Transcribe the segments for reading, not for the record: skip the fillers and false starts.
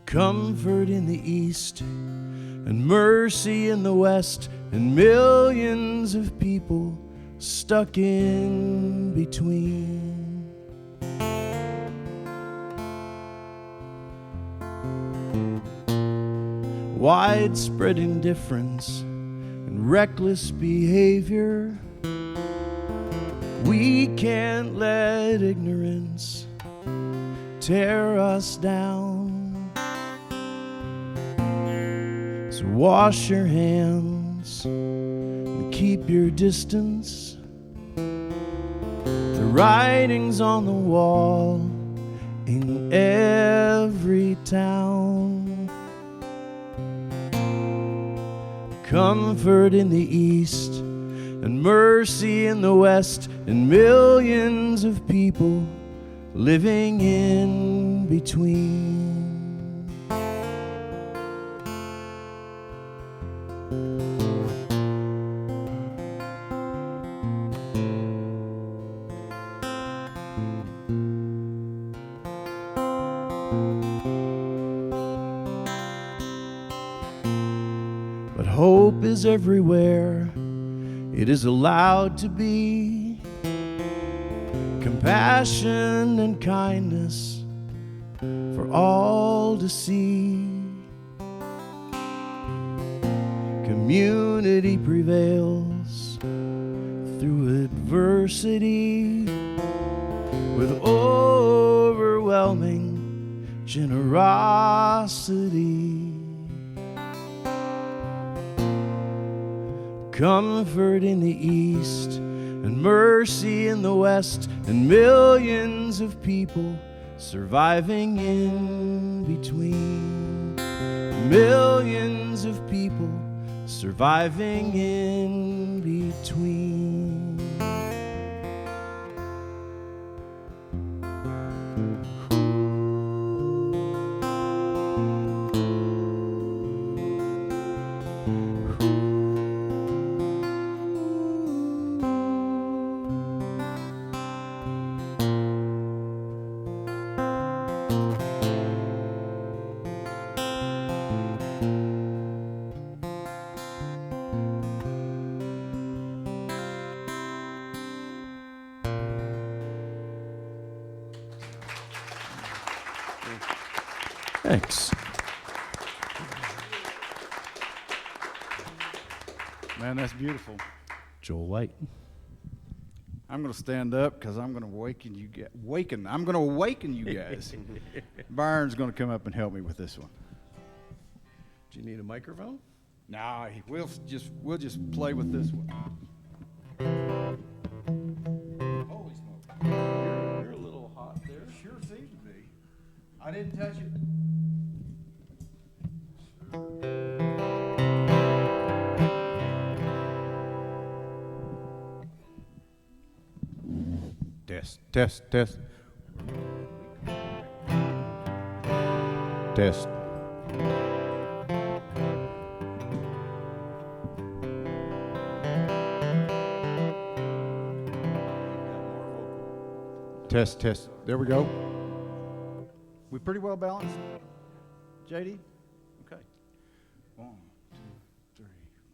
comfort in the east and mercy in the west, and millions of people stuck in between. Widespread indifference and reckless behavior. We can't let ignorance tear us down. So wash your hands and keep your distance. The writing's on the wall in every town. Comfort in the east and mercy in the west, and millions of people living in between. But hope is everywhere. It is allowed to be. Compassion and kindness for all to see. Community prevails through adversity with overwhelming generosity. Comfort in the east and mercy in the west, and millions of people surviving in between. Millions of people surviving in between. Thanks. Man, that's beautiful. Joel White. I'm going to stand up because I'm going to awaken you guys. I'm going to awaken you guys. Byron's going to come up and help me with this one. Do you need a microphone? Nah, we'll just play with this one. Holy smoke. You're a little hot there. Sure seems to be. I didn't touch it. Test. Test. Test. Test, test. There we go. We pretty well balanced? JD? Okay. 1, 2, 3,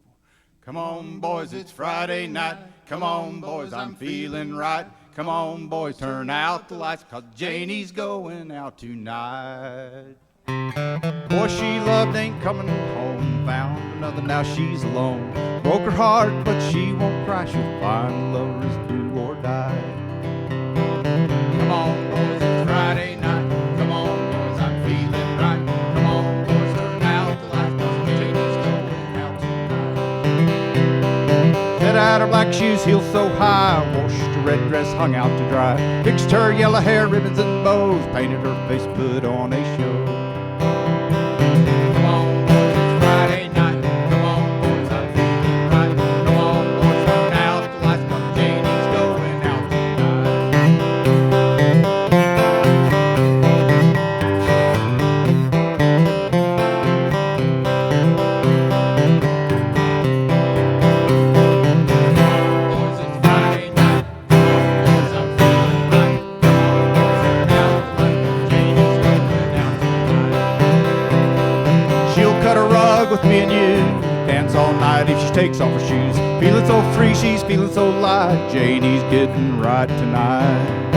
4. Come on, boys, it's Friday night. Come on, boys, I'm feeling right. Come on, boys, turn out the lights, 'cause Janie's going out tonight. Boy she loved ain't coming home, found another, now she's alone. Broke her heart, but she won't cry, she'll find lovers do or die. Come on, boys, it's Friday night. Come on, boys, I'm feeling right. Come on, boys, turn out the lights, 'cause Janie's going out tonight. Set out her black shoes, heels so high, washed her red dress, hung out to dry. Fixed her yellow hair, ribbons and bows, painted her face, put on a show. Come on, boys, it's Friday night. Come on, boys, I'm feeling right. Come on, boys, turn out the lights, 'cause Janie's going out tonight. me and you dance all night if she takes off her shoes. Feeling so free, she's feeling so light. JD's getting right tonight.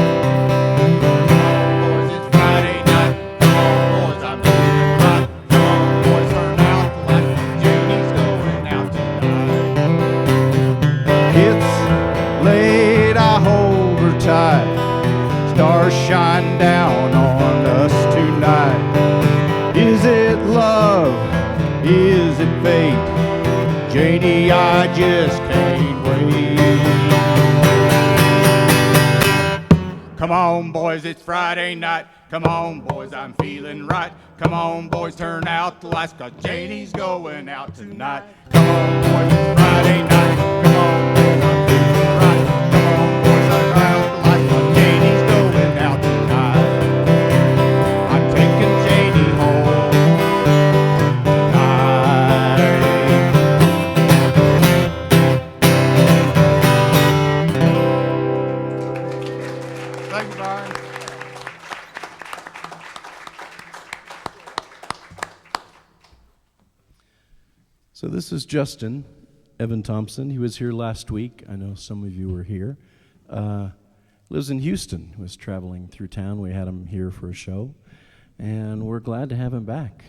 Boys, it's Friday night. Come on, boys, I'm feeling right. Come on, boys, turn out the light. JD's going out tonight. It's late, I hold her tight. Stars shine down on us tonight. Is it love? Is it fate? JD, I just can't wait. Come on, boys, it's Friday night. Come on, boys, I'm feeling right. Come on, boys, turn out the lights, 'cause JD's going out tonight. Come on, boys, it's Friday night. Come on, boys, I'm feeling right. Come on, boys, turn out the lights, 'cause JD's going out tonight. I'm taking JD home tonight. Thank you, Byron. So this is Justin Evan Thompson. He was here last week. I know some of you were here. Lives in Houston. Was traveling through town. We had him here for a show, and we're glad to have him back.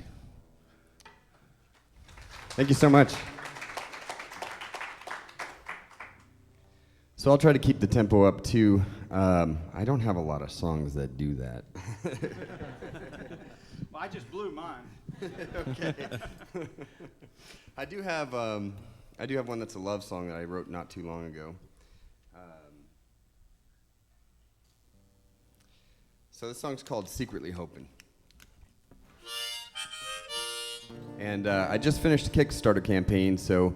Thank you so much. So I'll try to keep the tempo up too. I don't have a lot of songs that do that. Well, I just blew mine. Okay. I do have one that's a love song that I wrote not too long ago. So this song's called Secretly Hoping. And I just finished a Kickstarter campaign, so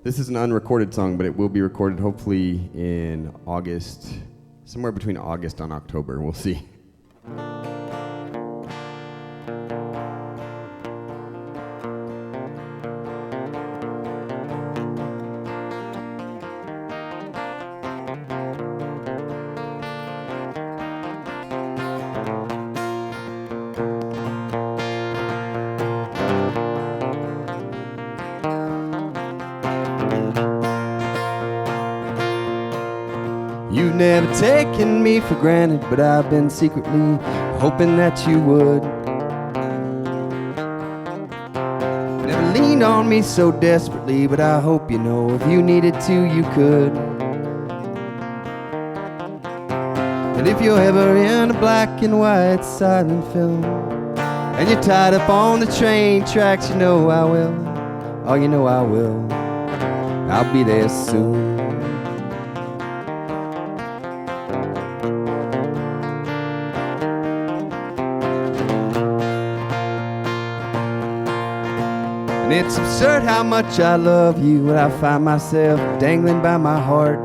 this is an unrecorded song, but it will be recorded hopefully in August, somewhere between August and October. We'll see. You've never taken me for granted, but I've been secretly hoping that you would. Never leaned on me so desperately, but I hope you know if you needed to, you could. And if you're ever in a black and white silent film, and you're tied up on the train tracks, you know I will. Oh, you know I will. I'll be there soon. And it's absurd how much I love you when I find myself dangling by my heart.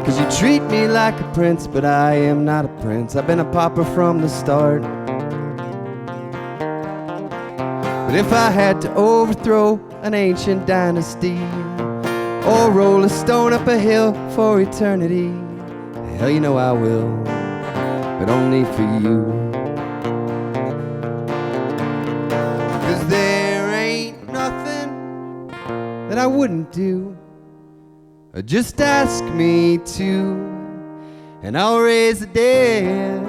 'Cause you treat me like a prince, but I am not a prince. I've been a pauper from the start. But if I had to overthrow an ancient dynasty, or roll a stone up a hill for eternity, hell, you know I will, but only for you. There ain't nothing that I wouldn't do. Just ask me to, and I'll raise the dead,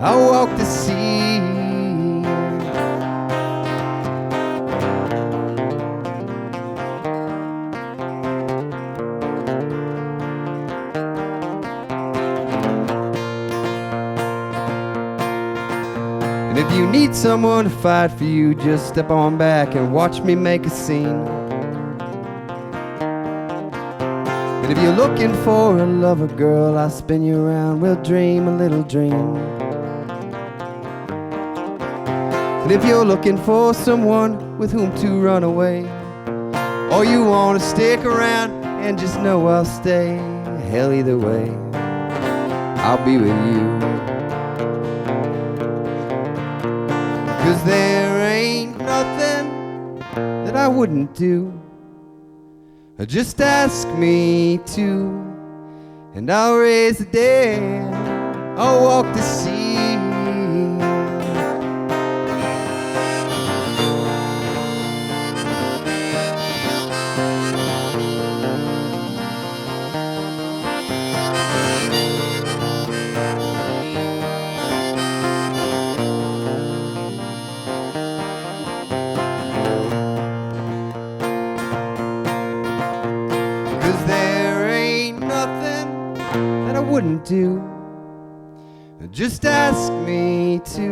I'll walk the sea. And if you need someone to fight for you, just step on back and watch me make a scene. And if you're looking for a lover, girl, I'll spin you around, we'll dream a little dream. And if you're looking for someone with whom to run away, or you want to stick around and just know I'll stay, hell, either way, I'll be with you. 'Cause there ain't nothing that I wouldn't do. Just ask me to, and I'll raise the dead, I'll walk the sea. wouldn't do. Just ask me to,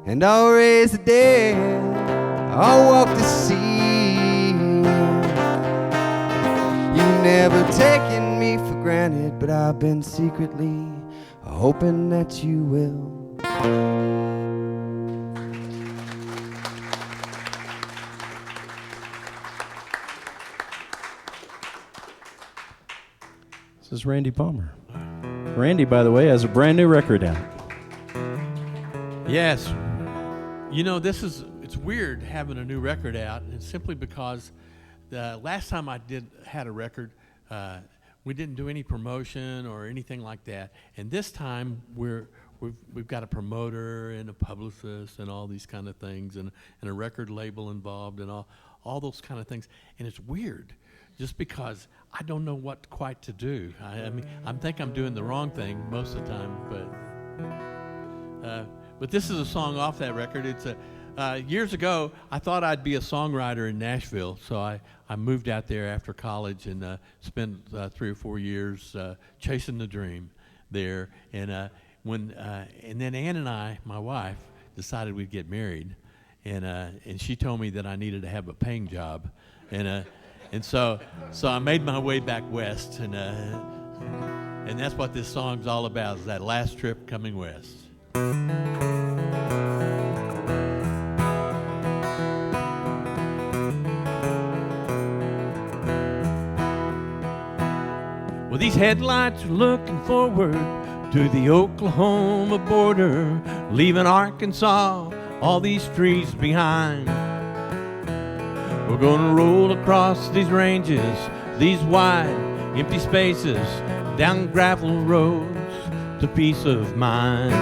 and I'll raise the dead, I'll walk the sea. You've never taken me for granted, but I've been secretly hoping that you will. This is Randy Palmer. Randy, by the way, has a brand new record out. Yes. You know, it's weird having a new record out, and simply because the last time I had a record, we didn't do any promotion or anything like that. And this time we've got a promoter and a publicist and all these kind of things, and a record label involved and all those kind of things. And it's weird, just because I don't know what quite to do. I mean, I think I'm doing the wrong thing most of the time, but this is a song off that record. It's years ago, I thought I'd be a songwriter in Nashville, so I moved out there after college and spent 3 or 4 years chasing the dream there. And and then Ann and I, my wife, decided we'd get married, and she told me that I needed to have a paying job, and so I made my way back west, and that's what this song's all about, is that last trip coming west. Well, these headlights are looking forward to the Oklahoma border, leaving Arkansas, all these trees behind. We're gonna roll across these ranges, these wide, empty spaces, down gravel roads to peace of mind.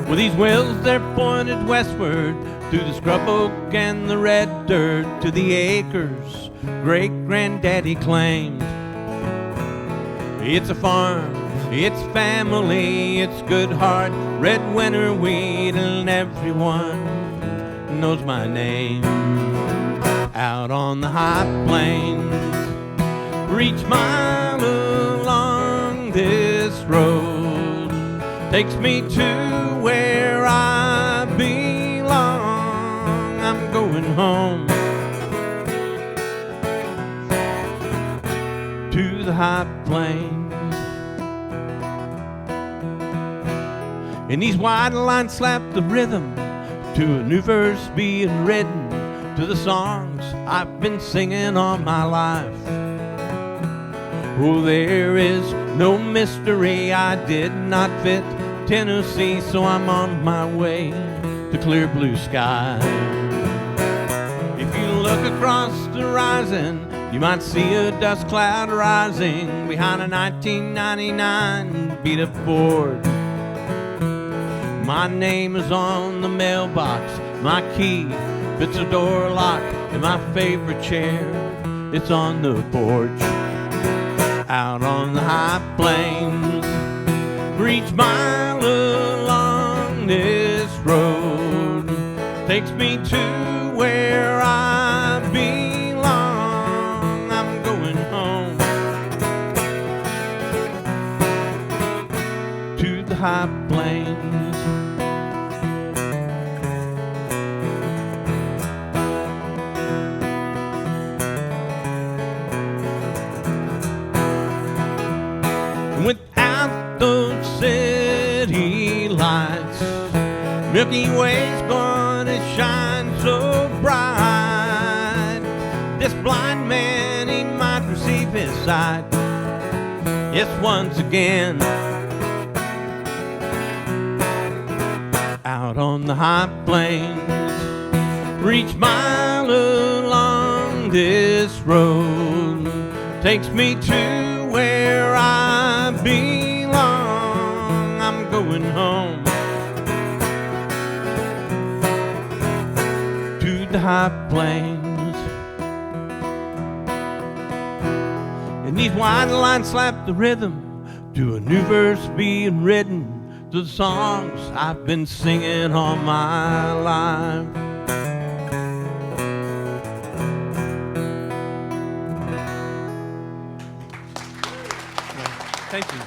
Well, these wells, they're pointed westward to the scrub oak and the red dirt, to the acres great-granddaddy claimed. It's a farm, it's family, it's good heart, red winter wheat, and everyone knows my name. Out on the high plains, each mile along this road takes me to where I belong. I'm going home to the high plains. And these wide lines slap the rhythm to a new verse being written, to the songs I've been singing all my life. Oh, there is no mystery, I did not fit Tennessee, so I'm on my way to clear blue sky. If you look across the horizon, you might see a dust cloud rising behind a 1999 beat-up Ford. My name is on the mailbox, my key fits a door lock, and my favorite chair, it's on the porch. Out on the high plains, for each mile along this road takes me to where I belong. I'm going home to the high plains. Without those city lights, Milky Way's gonna shine so bright. This blind man, he might receive his sight. Yes, once again, out on the high plains, each mile along this road takes me to where I belong. I'm going home to the high plains. And these wide lines slap the rhythm to a new verse being written, to the songs I've been singing all my life. Thank you.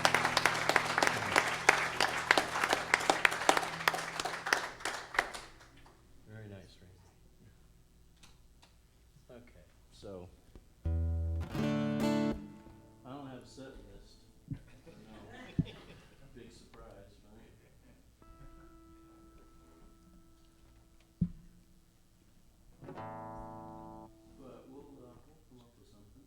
Very nice, Randy. Okay, so I don't have a set list. No. Big surprise, right? But we'll come up with something.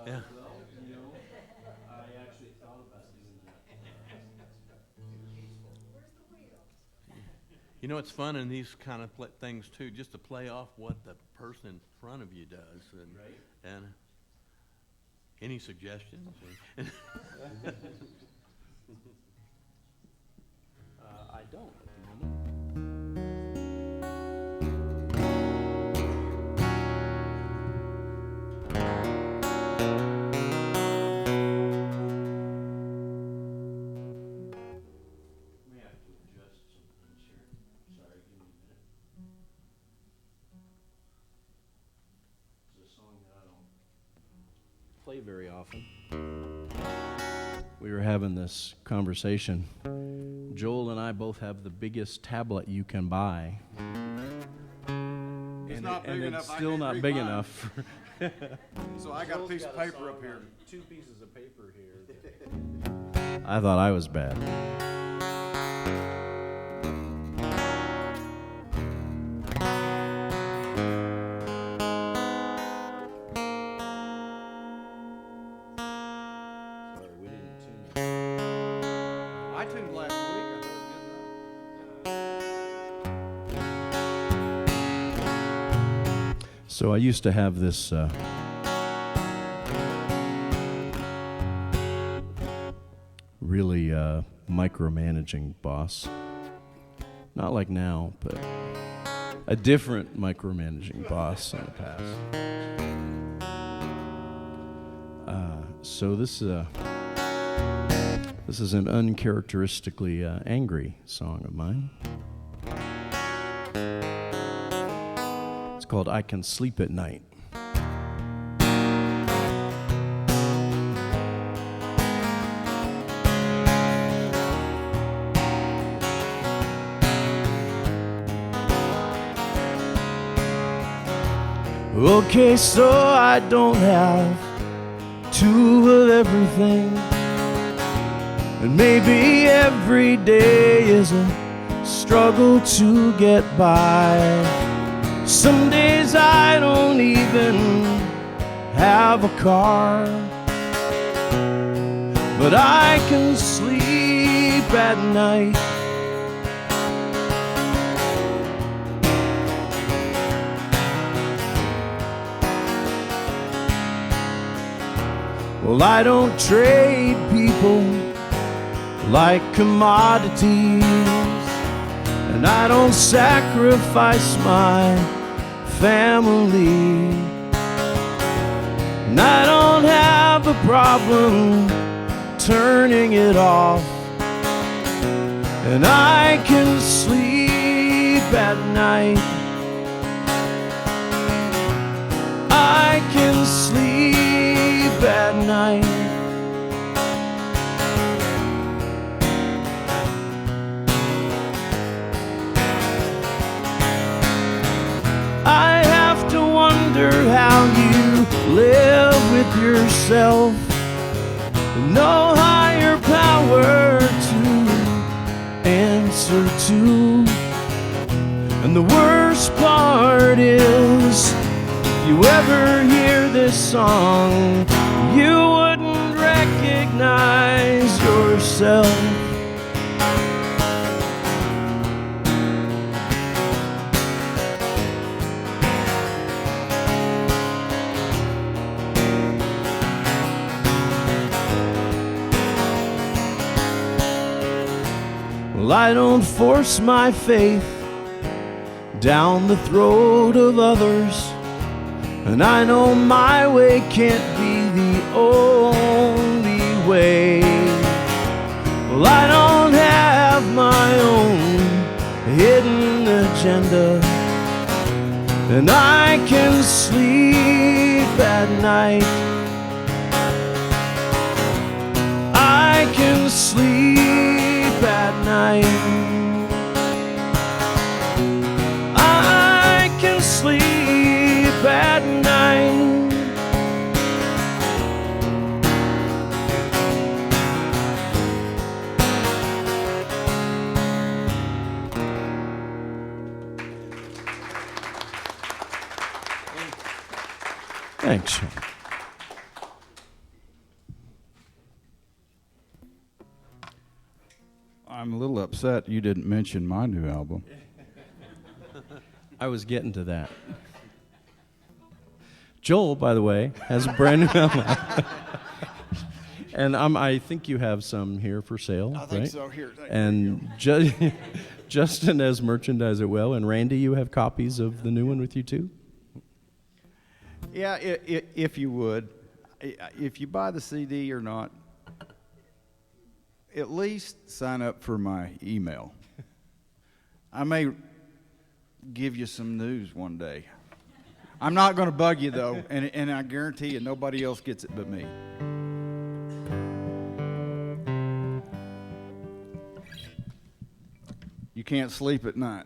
Yeah. Well, you know, I actually thought about doing that. You know, it's fun in these kind of things too, just to play off what the person in front of you does. And, Right. and any suggestions? I don't at the moment. May have to adjust some things here. Sorry, give me a minute. It's a song that I don't play very often. We were having this conversation. Joel and I both have the biggest tablet you can buy. It's not big enough. It's I still can't not read big mine. enough. So I got a piece of paper up here. 2 pieces of paper here. I thought I was bad. Sorry, we didn't tune it. I tuned last week. I thought it was good enough. So I used to have this really micromanaging boss. Not like now, but a different micromanaging boss in the past. So this is an uncharacteristically angry song of mine. It's called I Can Sleep at Night. Okay, so I don't have two of everything, and maybe every day is a struggle to get by. Some days I don't even have a car, but I can sleep at night. Well, I don't trade people like commodities, and I don't sacrifice my family, and I don't have a problem turning it off, and I can sleep at night. I can sleep at night. I have to wonder how you live with yourself, no higher power to answer to. And the worst part is, if you ever hear this song, you wouldn't recognize yourself. Well, I don't force my faith down the throat of others, and I know my way can't be the only way. Well, I don't have my own and I can sleep at night. I can sleep at night. I can sleep at night. Thanks, Sean. I'm a little upset you didn't mention my new album. I was getting to that. Joel, by the way, has a brand new album. And I think you have some here for sale, I think right? so. Here. And Justin has merchandise it well. And Randy, you have copies of the new one with you too? Yeah, if you would. If you buy the CD or not, at least sign up for my email. I may give you some news one day. I'm not going to bug you, though, and I guarantee you nobody else gets it but me. You can't sleep at night.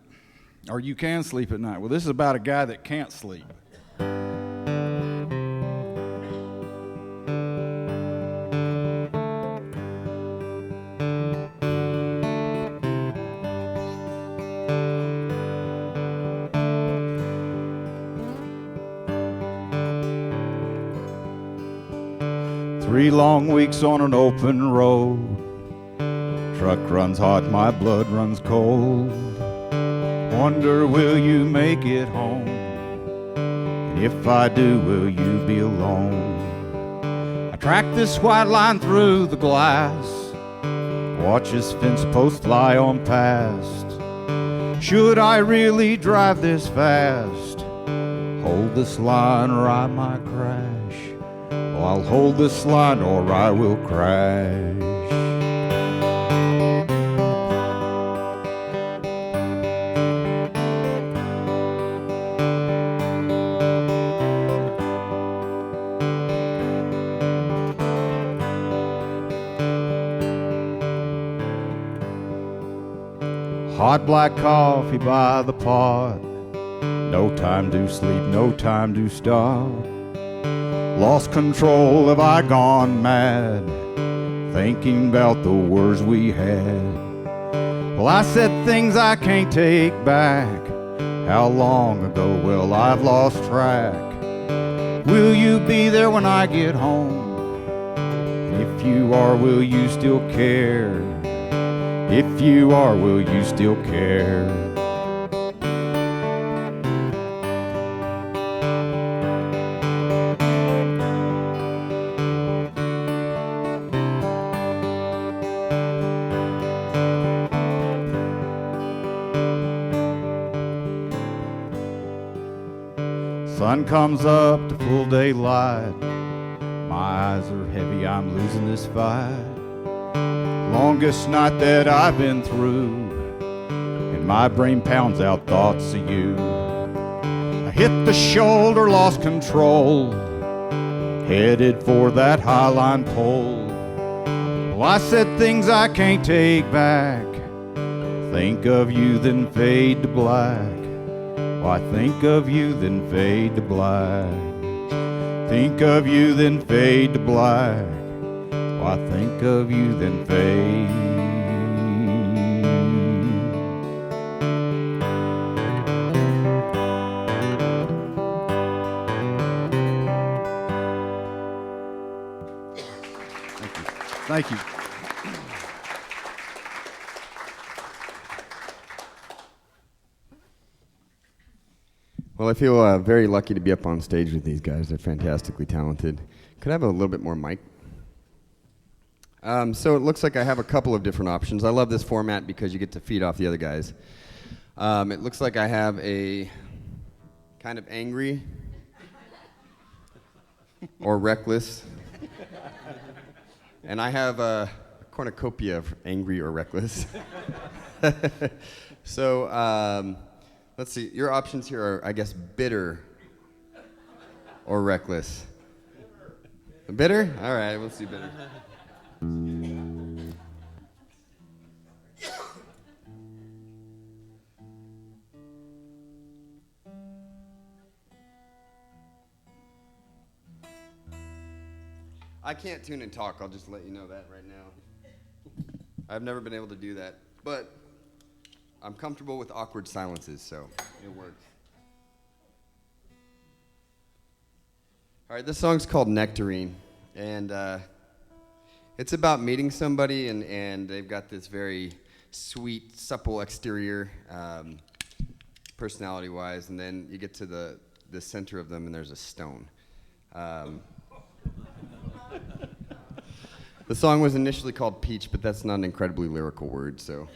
Or you can sleep at night. Well, this is about a guy that can't sleep. Three long weeks on an open road. Truck runs hot, my blood runs cold. Wonder will you make it home? And if I do, will you be alone? I track this white line through the glass. Watch this fence post fly on past. Should I really drive this fast? Hold this line or I might crash. Well, I'll hold this line or I will crash. Hot black coffee by the pot. No time to sleep, no time to stop. Lost control, have I gone mad? Thinking about the words we had. Well, I said things I can't take back. How long ago? Well, I've lost track. Will you be there when I get home? If you are, will you still care? If you are, will you still care? Sun comes up to full daylight. My eyes are heavy, I'm losing this fight. Longest night that I've been through, and my brain pounds out thoughts of you. I hit the shoulder, lost control, headed for that highline pole. Well, I said things I can't take back. Think of you, then fade to black. Why think of you, then fade to black. Think of you, then fade to black. Why think of you, then fade. Thank you. Well, I feel very lucky to be up on stage with these guys. They're fantastically talented. Could I have a little bit more mic? So it looks like I have a couple of different options. I love this format because you get to feed off the other guys. It looks like I have a kind of angry or reckless. And I have a cornucopia of angry or reckless. So Let's see. Your options here are, I guess, bitter or reckless. Bitter? All right, we'll see bitter. I can't tune and talk. I'll just let you know that right now. I've never been able to do that, but I'm comfortable with awkward silences, so it works. All right, this song's called Nectarine, and it's about meeting somebody, and they've got this very sweet, supple exterior, personality-wise, and then you get to the center of them, and there's a stone. The song was initially called Peach, but that's not an incredibly lyrical word, so.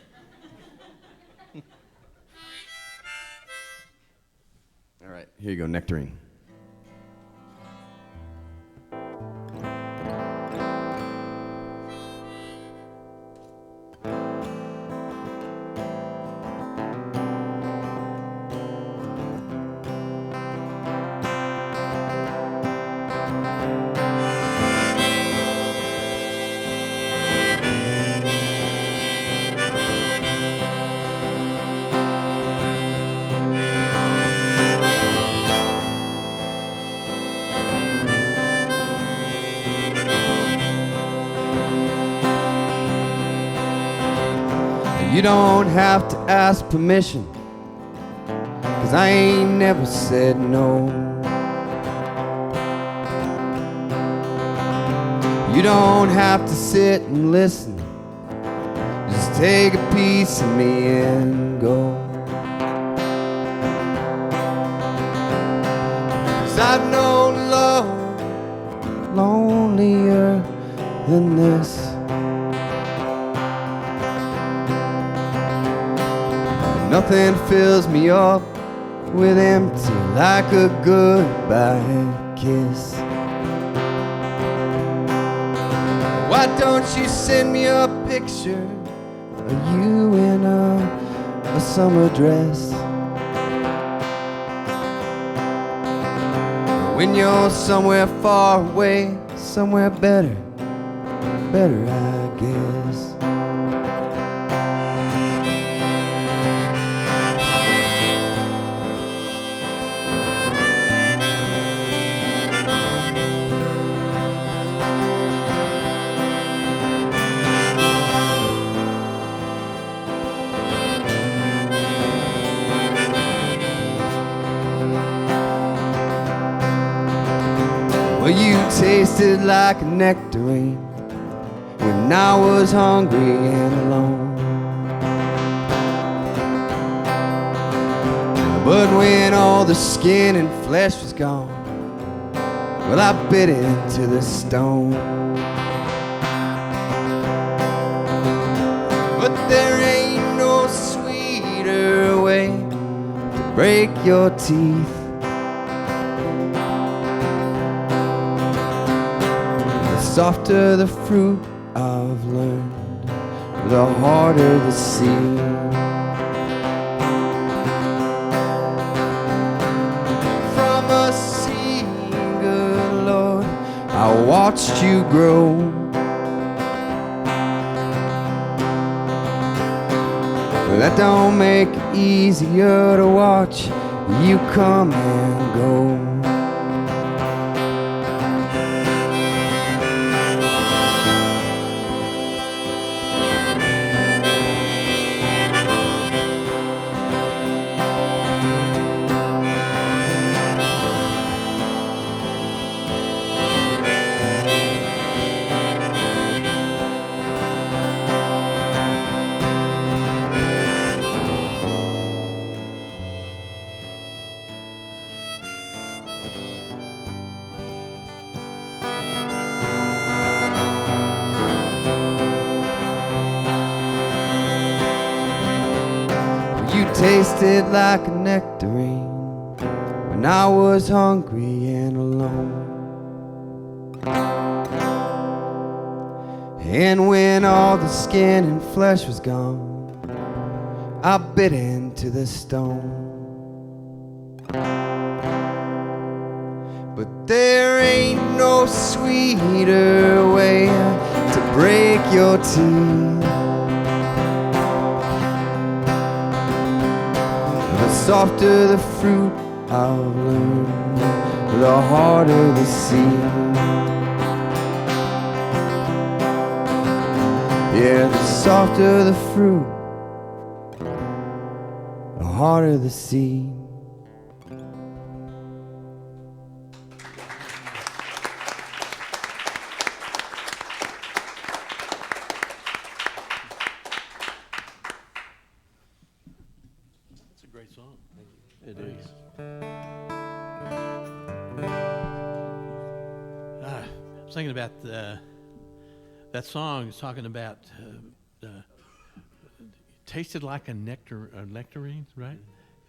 All right, here you go, Nectarine. You don't have to ask permission, 'cause I ain't never said no. You don't have to sit and listen, just take a piece of me and go. 'Cause I've known love lonelier than this. Nothing fills me up with empty like a goodbye kiss. Why don't you send me a picture of you in a summer dress? When you're somewhere far away, somewhere better I guess. Well, you tasted like a nectarine when I was hungry and alone. But when all the skin and flesh was gone, well, I bit into the stone. But there ain't no sweeter way to break your teeth. The softer the fruit, I've learned, the harder the seed. From a seed, good Lord, I watched you grow. But that don't make it easier to watch you come and go. You tasted like a nectarine when I was hungry and alone. And when all the skin and flesh was gone, I bit into the stone. but there ain't no sweeter way to break your teeth. The softer the fruit, I've learned, the harder the seed. Yeah, the softer the fruit, the harder the seed. It's a great song. Thank you. It is. I was thinking about that song. It's talking about tasted like a nectarine, right?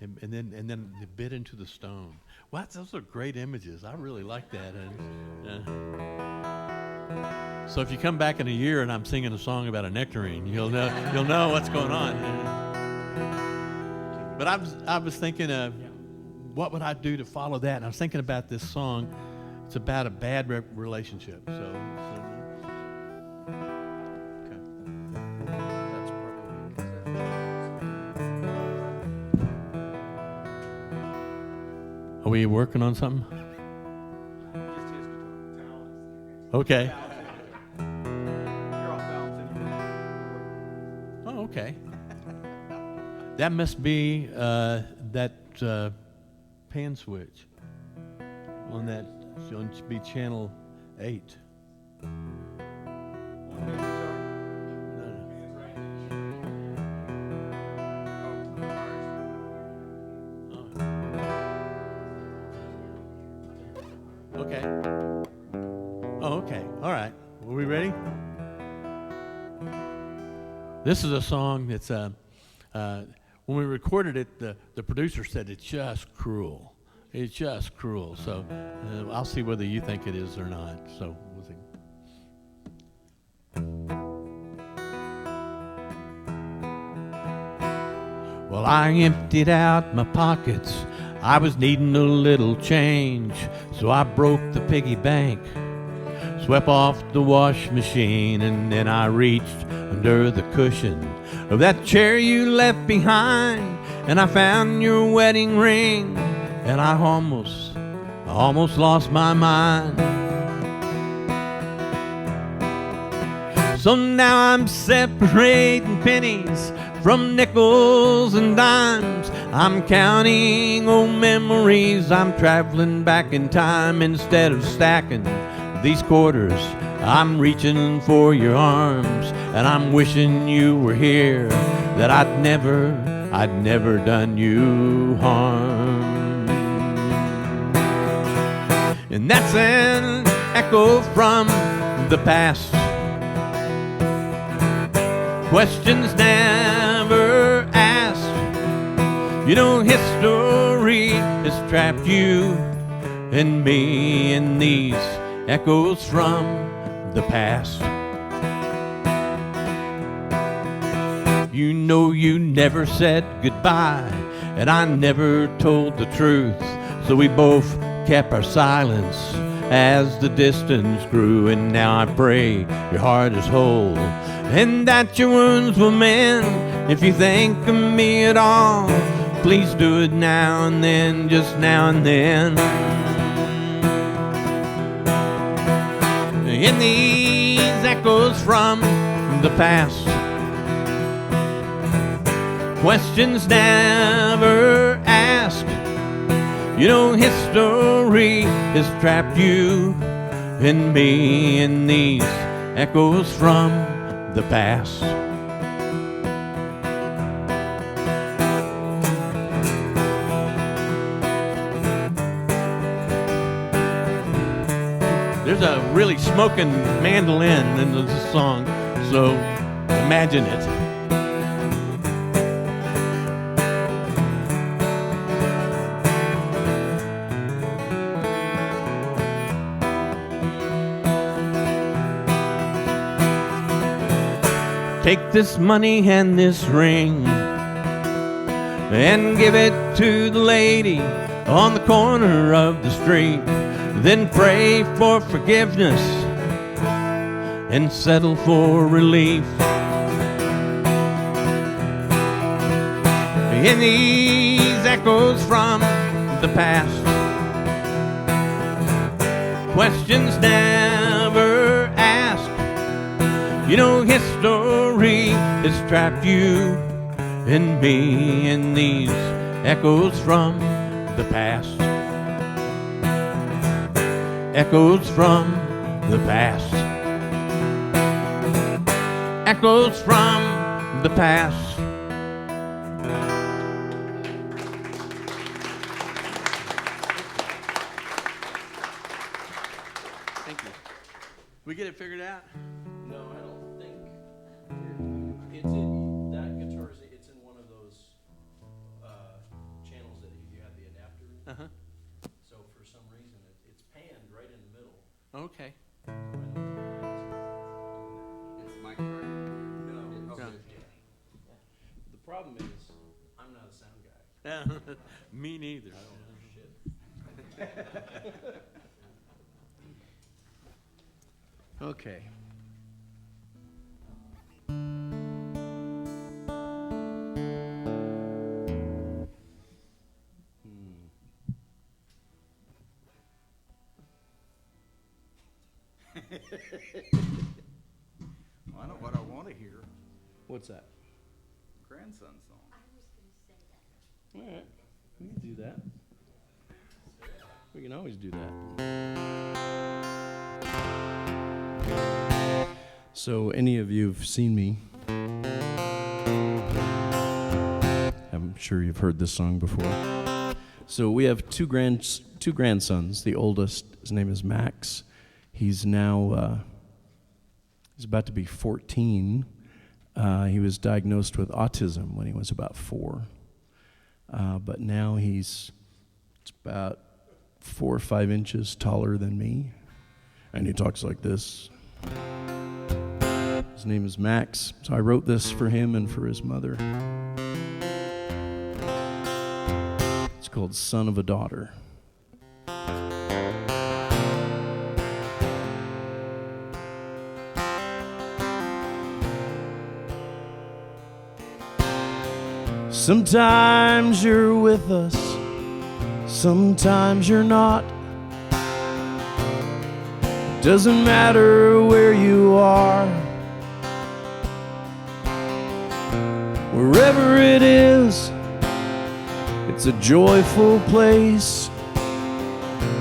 And then the bit into the stone. Well, those are great images. I really like that. And so if you come back in a year and I'm singing a song about a nectarine, you'll know what's going on. But I was thinking, what would I do to follow that? And I was thinking about this song. It's about a bad relationship. So Okay. That's probably are we working on something? Okay. Oh, okay. That must be that pan switch on that. It should be channel 8. Okay. Oh, okay. All right. Are we ready? This is a song that's when we recorded it, the producer said it's just cruel. It's just cruel. So I'll see whether you think it is or not. So we'll see. Well, I emptied out my pockets. I was needing a little change, so I broke the piggy bank, swept off the wash machine, and then I reached under the cushion of that chair you left behind, and I found your wedding ring, and I almost lost my mind. So now I'm separating pennies from nickels and dimes. I'm counting old memories. I'm traveling back in time instead of stacking these quarters. I'm reaching for your arms, and I'm wishing you were here, that I'd never done you harm. And that's an echo from the past. Questions never asked. You know, history has trapped you and me in these echoes from the past. You know you never said goodbye, and I never told the truth, so we both kept our silence as the distance grew. And now I pray your heart is whole, and that your wounds will mend. If you think of me at all, please do it now and then, just now and then. In these echoes from the past, questions never asked. You know, history has trapped you and me in these echoes from the past. There's a really smoking mandolin in this song, so imagine it. Take this money and this ring and give it to the lady on the corner of the street, then pray for forgiveness and settle for relief. In these echoes from the past, questions never asked. You know, history has trapped you and me in these echoes from the past. Echoes from the past. Echoes from the past. Thank you. We get it figured out? No, I don't think it's in that guitar. It's in one of those channels that you have the adapter in. Uh-huh. So for some reason it's panned right in the middle. Okay. It's my turn. No. No. The problem is I'm not a sound guy. Me neither. I don't know shit. Okay. Well, I know what I want to hear. What's that? Grandson song. All right. We can do that. We can always do that. So, any of you have seen me? I'm sure you've heard this song before. So, we have two grandsons. The oldest, his name is Max. He's now, he's about to be 14. He was diagnosed with autism when he was about 4. But now he's about 4 or 5 inches taller than me. And he talks like this. His name is Max. So I wrote this for him and for his mother. It's called Son of a Daughter. Sometimes you're with us, sometimes you're not. Doesn't matter where you are. Wherever it is, it's a joyful place.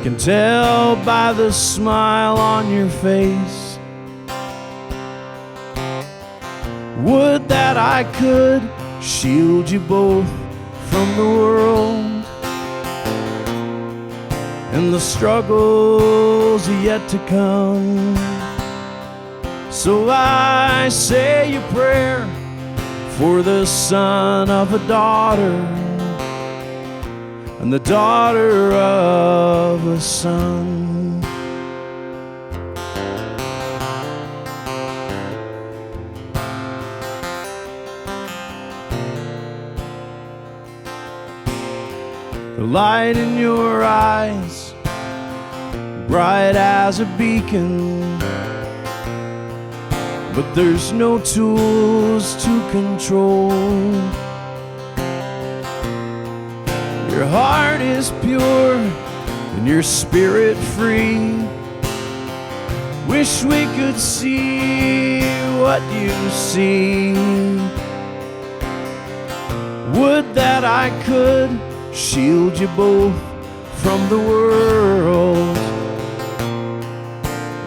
Can tell by the smile on your face. Would that I could shield you both from the world and the struggles yet to come. So I say a prayer for the son of a daughter and the daughter of a son. The light in your eyes, bright as a beacon, but there's no tools to control. Your heart is pure and your spirit free. Wish we could see what you see. Would that I could shield you both from the world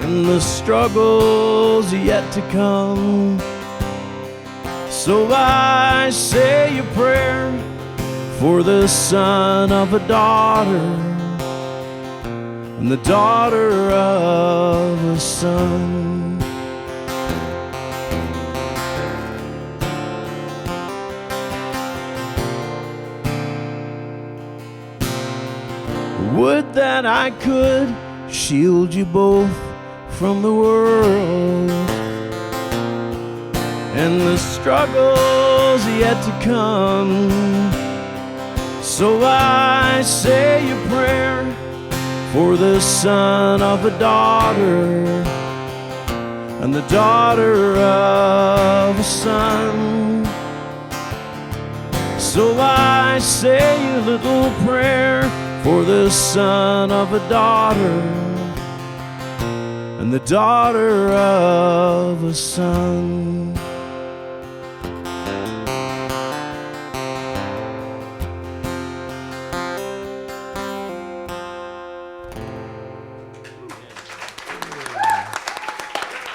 and the struggles yet to come. So I say a prayer for the son of a daughter and the daughter of a son. Would that I could shield you both from the world and the struggles yet to come. So I say a prayer for the son of a daughter and the daughter of a son. So I say a little prayer for the son of a daughter and the daughter of a son.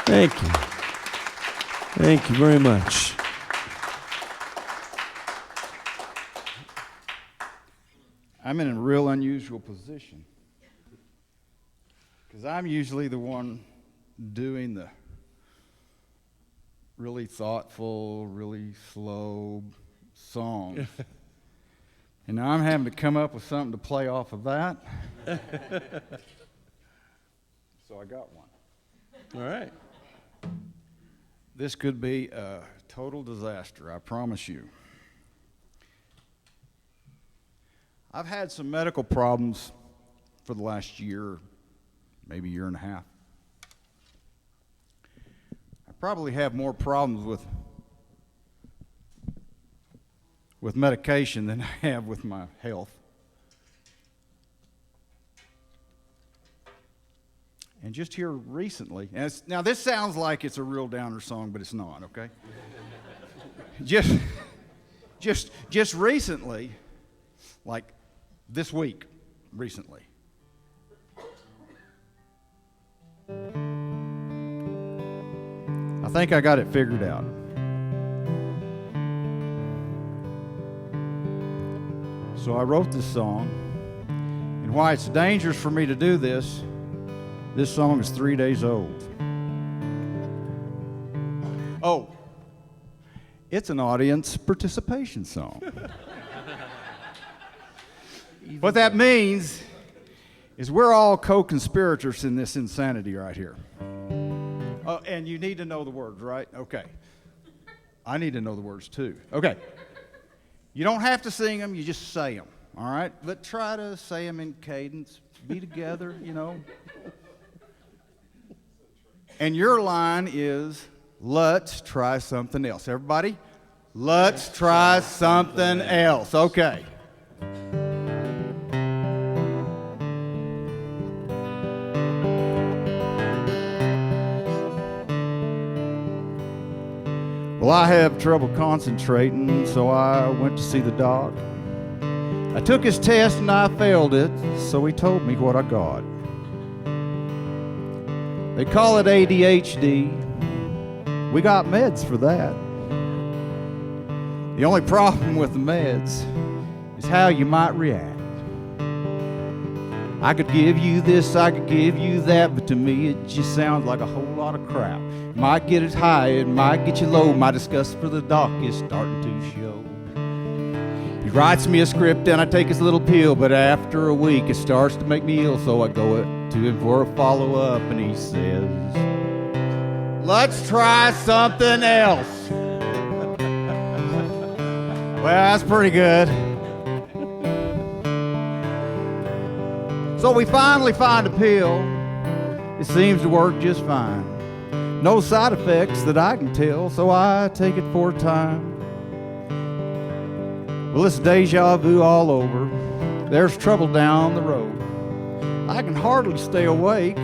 Thank you. Thank you very much. I'm in a real unusual position because I'm usually the one doing the really thoughtful, really slow songs. And now I'm having to come up with something to play off of that. So I got one. All right. This could be a total disaster, I promise you. I've had some medical problems for the last year, maybe year and a half. I probably have more problems with medication than I have with my health. And just here recently, and now this sounds like it's a real downer song, but it's not, okay? just recently, like this week, recently. I think I got it figured out. So I wrote this song, and why it's dangerous for me to do this, this song is 3 days old. Oh, it's an audience participation song. What that means is we're all co-conspirators in this insanity right here. Oh, and you need to know the words, right? Okay. I need to know the words too. Okay. You don't have to sing them, you just say them, all right? Let's try to say them in cadence, be together, you know. And your line is, let's try something else. Everybody, let's try something else. Okay. Well, I have trouble concentrating, so I went to see the doc. I took his test and I failed it, so he told me what I got. They call it ADHD. We got meds for that. The only problem with the meds is how you might react. I could give you this, I could give you that, but to me it just sounds like a whole lot of crap. It might get it high, it might get you low. My disgust for the doc is starting to show. He writes me a script and I take his little pill, but after a week it starts to make me ill, so I go to him for a follow-up and he says, let's try something else. Well, that's pretty good. So we finally find a pill. It seems to work just fine. No side effects that I can tell, so I take it for a time. Well, it's deja vu all over. There's trouble down the road. I can hardly stay awake,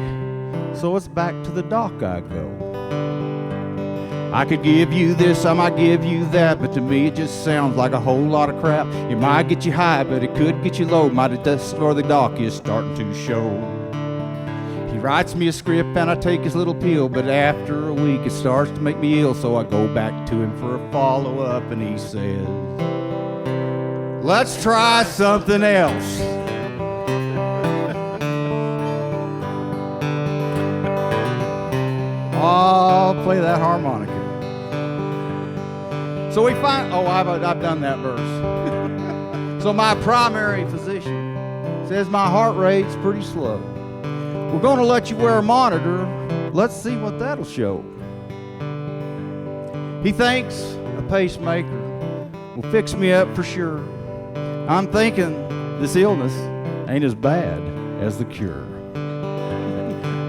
so it's back to the doc I go. I could give you this, I might give you that, but to me it just sounds like a whole lot of crap. It might get you high, but it could get you low. My disgust for the doc is starting to show. He writes me a script and I take his little pill, but after a week it starts to make me ill, so I go back to him for a follow-up and he says, let's try something else. I'll play that harmonica. So we find, I've done that verse. So my primary physician says my heart rate's pretty slow. We're going to let you wear a monitor. Let's see what that'll show. He thinks a pacemaker will fix me up for sure. I'm thinking this illness ain't as bad as the cure.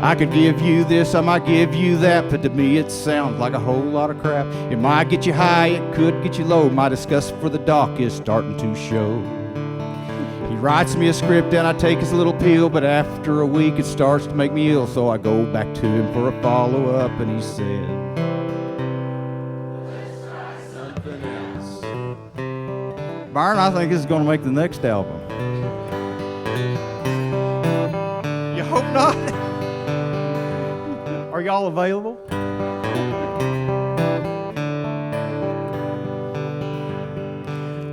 I could give you this, I might give you that, but to me it sounds like a whole lot of crap. It might get you high, it could get you low. My disgust for the doc is starting to show. He writes me a script and I take his little pill, but after a week it starts to make me ill. So I go back to him for a follow-up and he said, Something else. Byron, I think this is going to make the next album. You hope not? Are y'all available?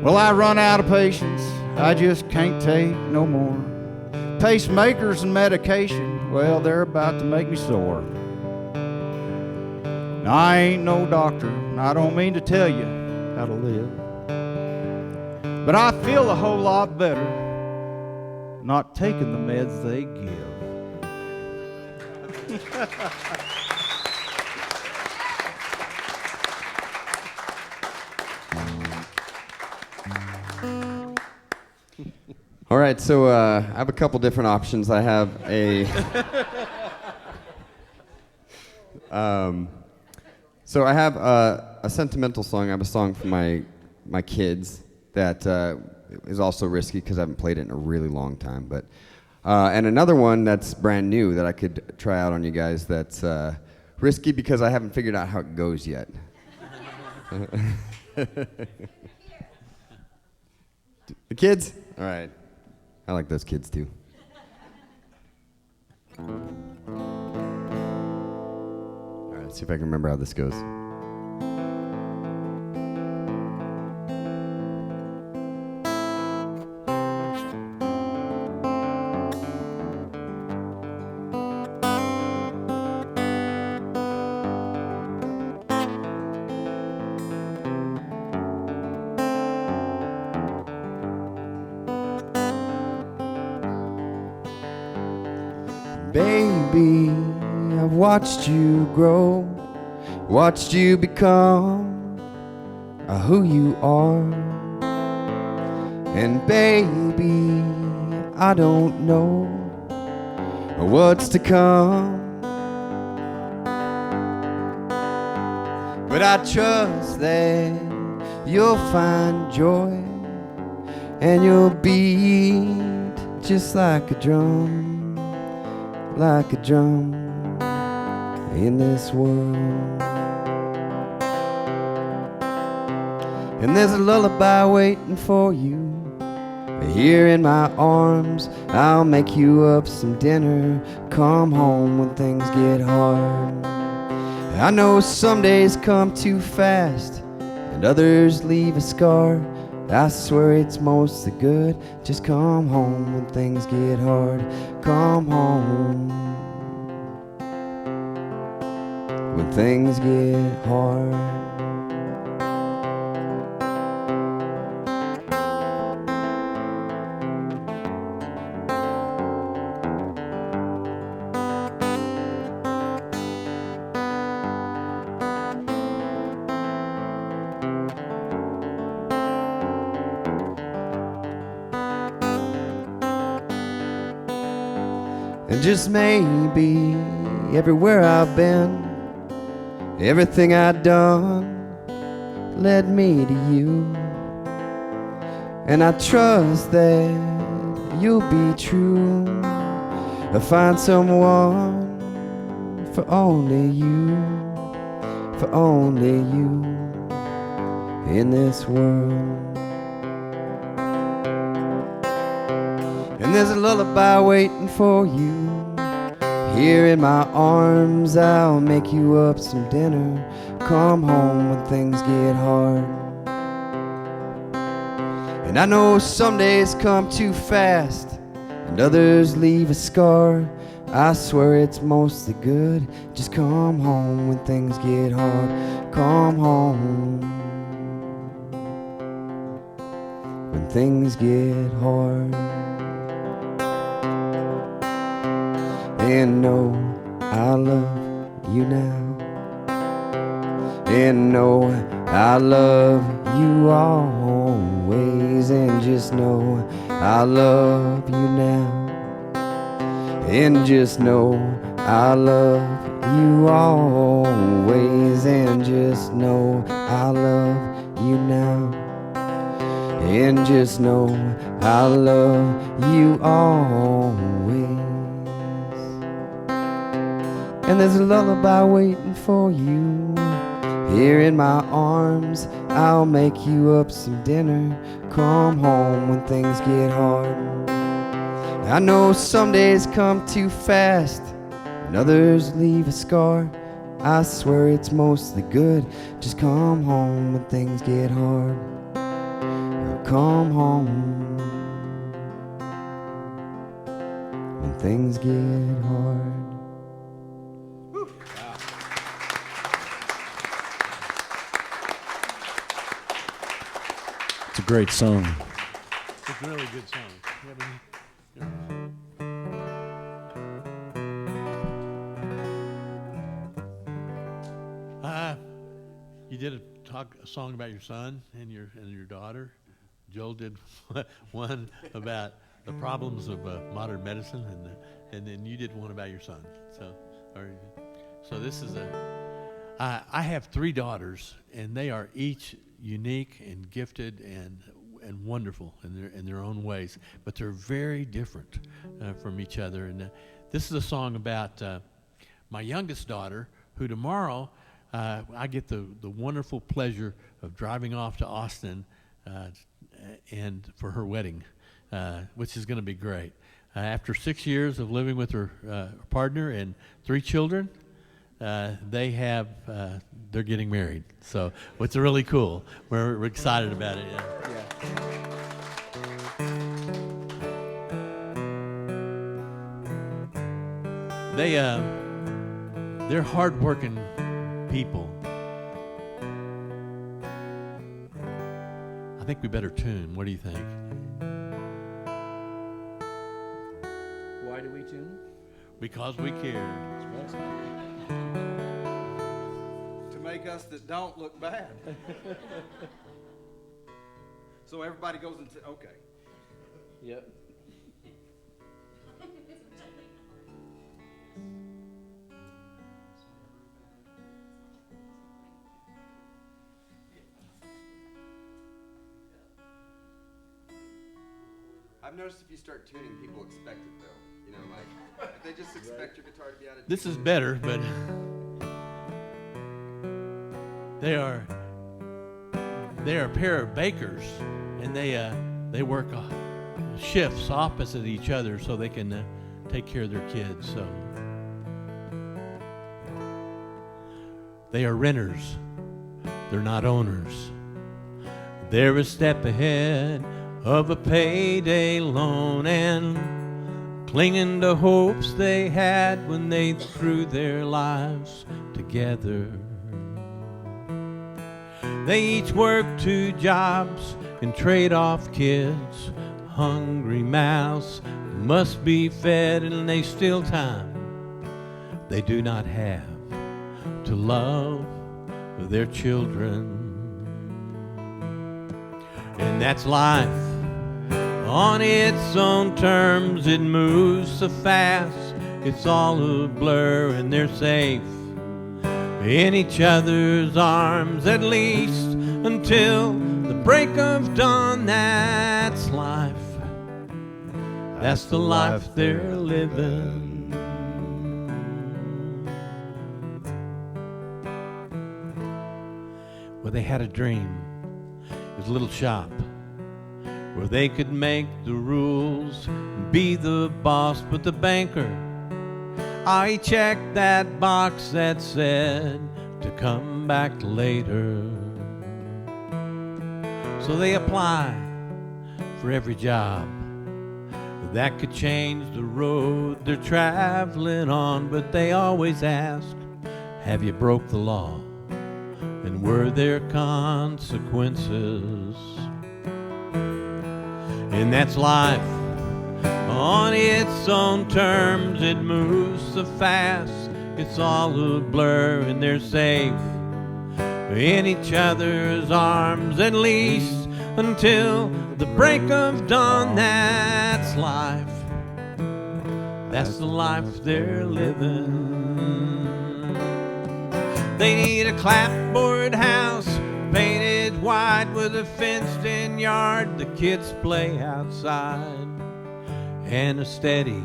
Well, I run out of patience. I just can't take no more. Pacemakers and medication, well, they're about to make me sore. Now, I ain't no doctor, and I don't mean to tell you how to live. But I feel a whole lot better not taking the meds they give. All right, so I have a couple different options. I have a... so I have a sentimental song. I have a song for my kids that is also risky because I haven't played it in a really long time. But and another one that's brand new that I could try out on you guys that's risky because I haven't figured out how it goes yet. The kids? All right. I like those kids too. All right, let's see if I can remember how this goes. Baby, I've watched you grow, watched you become who you are. And baby, I don't know what's to come, but I trust that you'll find joy and you'll beat just like a drum. Like a drum in this world. And there's a lullaby waiting for you here in my arms. I'll make you up some dinner. Come home when things get hard. I know some days come too fast and others leave a scar. I swear it's mostly good. Just come home when things get hard. Come home when things get hard. And just maybe everywhere I've been, everything I've done led me to you. And I trust that you'll be true. I'll find someone for only you, for only you in this world. And there's a lullaby waiting for you here in my arms. I'll make you up some dinner. Come home when things get hard. And I know some days come too fast and others leave a scar. I swear it's mostly good. Just come home when things get hard. Come home when things get hard. And know I love you now. And know I love you always. And just know I love you now. And just know I love you always. And just know I love you now. And just know I love you always. And there's a lullaby waiting for you here in my arms. I'll make you up some dinner. Come home when things get hard. I know some days come too fast and others leave a scar. I swear it's mostly good. Just come home when things get hard. Come home when things get hard. It's a great song. It's a really good song. You did a song about your son and your daughter. Joel did one about the problems of modern medicine, and then you did one about your son. So this is I have 3 daughters, and they are each unique and gifted and wonderful in their own ways, but they're very different from each other. And this is a song about my youngest daughter, who tomorrow I get the wonderful pleasure of driving off to Austin and for her wedding, which is going to be great. After 6 years of living with her partner and 3 children, they're getting married. So it's really cool. We're excited about it. Yeah. They're hardworking people. I think we better tune. What do you think? Why do we tune? Because we care. To make us that don't look bad. So everybody goes into, okay. Yep. I've noticed if you start tuning, people expect it though. You know, like if they just expect your guitar to be out of tune. This is better, but they are a pair of bakers, and they work shifts opposite each other so they can take care of their kids. So they are renters. They're not owners. They're a step ahead of a payday loan and clinging to hopes they had when they threw their lives together. They each work 2 jobs and trade off kids. Hungry mouths must be fed, and they steal time they do not have to love their children. And that's life on its own terms. It moves so fast, it's all a blur, and they're safe in each other's arms, at least until the break of dawn. That's life. That's the life they're living. Well, they had a dream. It was a little shop where they could make the rules and be the boss, but the banker, he checked that box that said to come back later. So they apply for every job that could change the road they're traveling on, but they always ask, have you broke the law? And were there consequences? And that's life on its own terms. It moves so fast, it's all a blur, and they're safe in each other's arms, at least until the break of dawn. That's life. That's the life they're living. They need a clapboard house painted white with a fenced-in yard the kids play outside, and a steady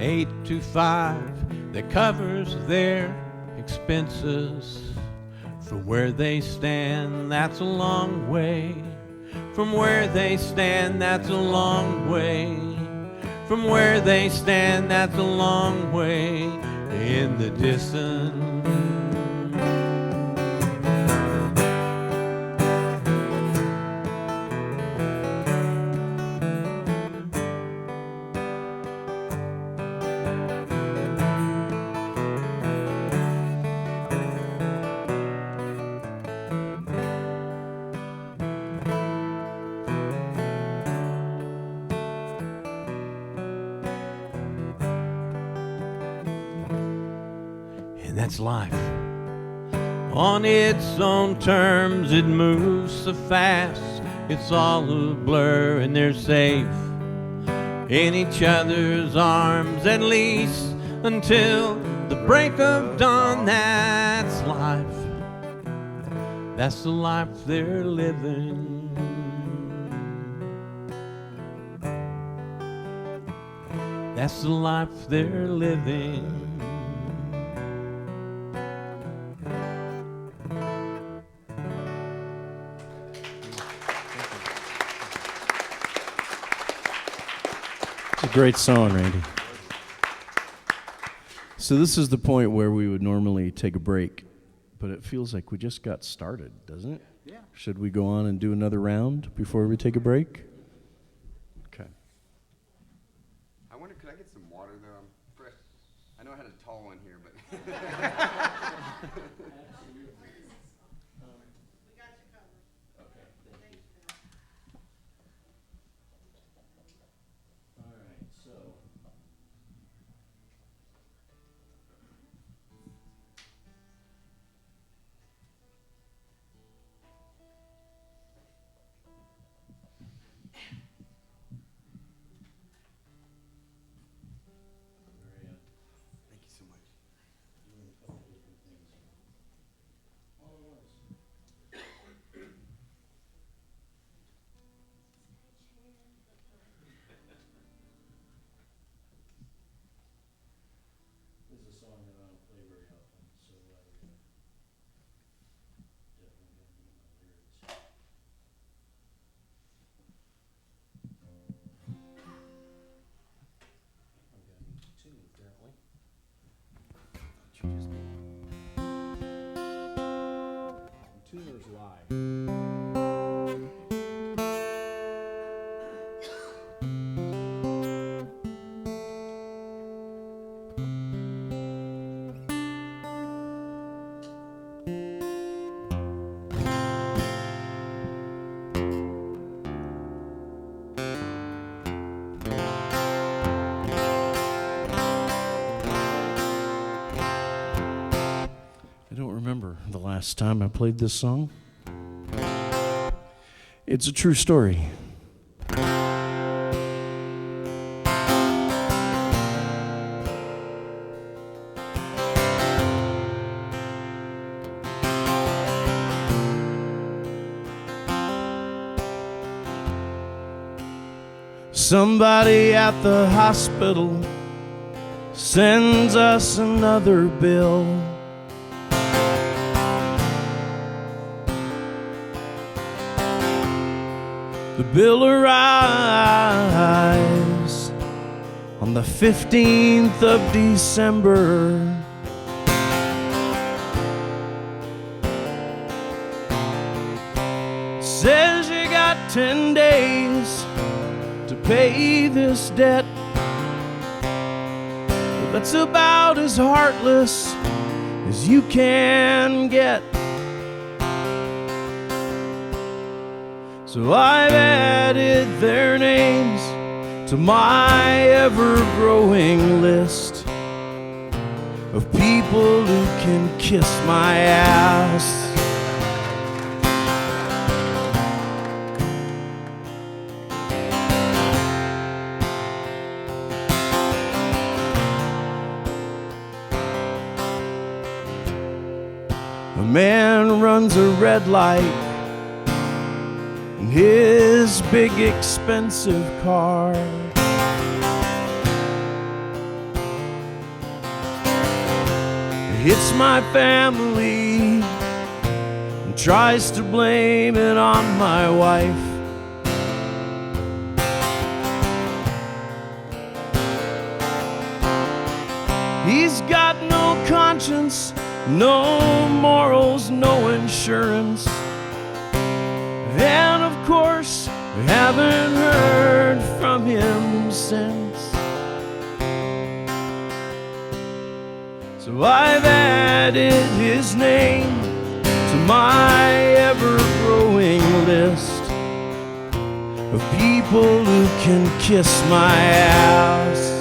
8 to 5 that covers their expenses. From where they stand, that's a long way. From where they stand, that's a long way. From where they stand, that's a long way in the distance. That's life. On its own terms, it moves so fast. It's all a blur, and they're safe in each other's arms, at least until the break of dawn. That's life. That's the life they're living. That's the life they're living. Great song, Randy. So this is the point where we would normally take a break, but it feels like we just got started, doesn't it? Yeah. Should we go on and do another round before we take a break? Okay. I wonder, could I get some water though? I'm fresh. I know I had a tall one here, but. Tuners lie. The last time I played this song. It's a true story. Somebody at the hospital sends us another bill. The bill arrives on the 15th of December. Says you got 10 days to pay this debt. Well, that's about as heartless as you can get. So I've added their names to my ever-growing list of people who can kiss my ass. man runs a red light in his big expensive car. Hits my family and tries to blame it on my wife. He's got no conscience, no morals, no insurance. And of course, we haven't heard from him since. So I've added his name to my ever-growing list of people who can kiss my ass.